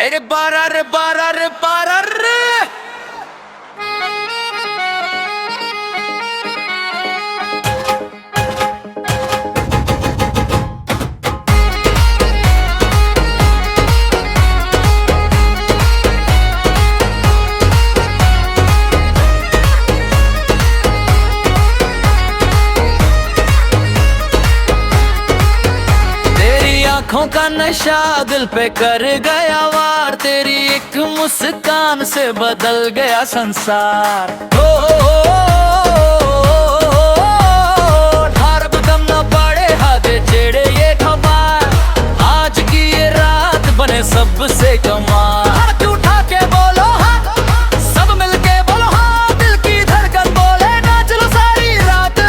अरे बारा रे बारा रे बारा रे। आँखों का नशा दिल पे कर गया वार, तेरी एक मुस्कान से बदल गया संसार। हार बदम न पड़े हाथे छेड़े ये खबर, आज की ये रात बने सबसे कमाल। हाथ उठा के बोलो हाँ, सब मिलके बोलो हाँ, दिल की धड़कन बोले ना चलो सारी रात।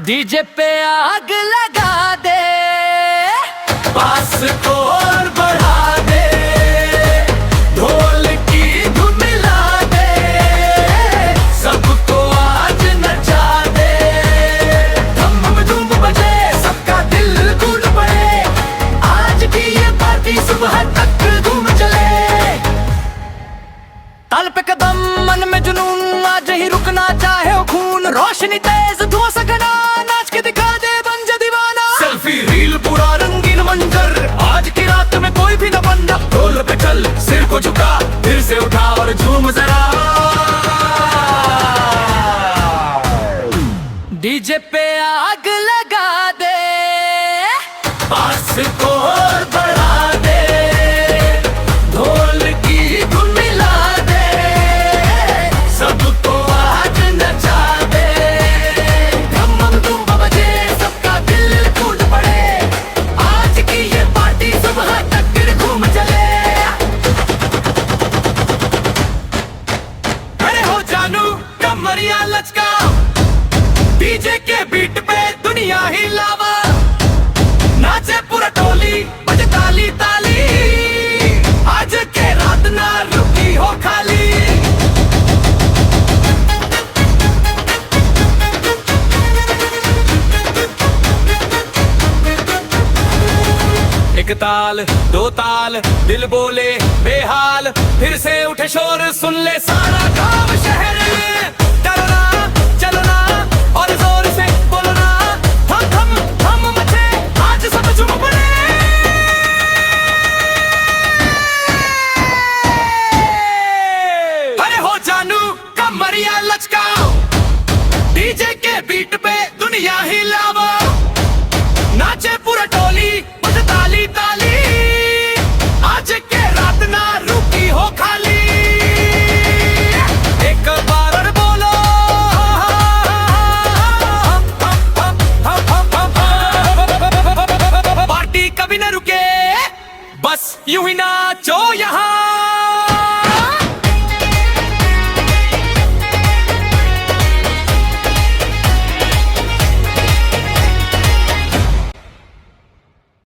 डीजे पे आग लगा दे, बांस को और बढ़ा दे, ढोल की धुन मिला दे, सबको आज नचा दे। धम धूम बजे सबका दिल कूद पड़े, आज की ये पार्टी सुबह तक घूम चले। ताल पे कदम मन में जुनून, आज ही रुकना चाहे हो खून, रोशनी तेज धुआं सघना, नाच के दिखा दे बन जा दीवाना। सेल्फी रील पूरा रंगीन मंजर, आज की रात में कोई भी न बंदा। ढोल पे चल सिर को झुका, फिर से उठा और झूम जरा। डीजे पे आग लगा दे, बांस को और बढ़ा दे, ढोल की धुन मिला दे, सबको आज नचा दे। धम धूम बजे सबका दिल कूद पड़े, आज की ये पार्टी सुबह तक घूम चले। खड़े हो जानू कमरिया लचकाओ, डीजे के बीट पे दुनिया हिलावा, नाचे पूरा टोली बजे ताली ताली, आज के रात ना रुकी हो खाली। एक ताल दो ताल दिल बोले बेहाल, फिर से उठे शोर सुन ले सारा गांव शहर। डरो ना चलो ना और जोर से बोलो ना।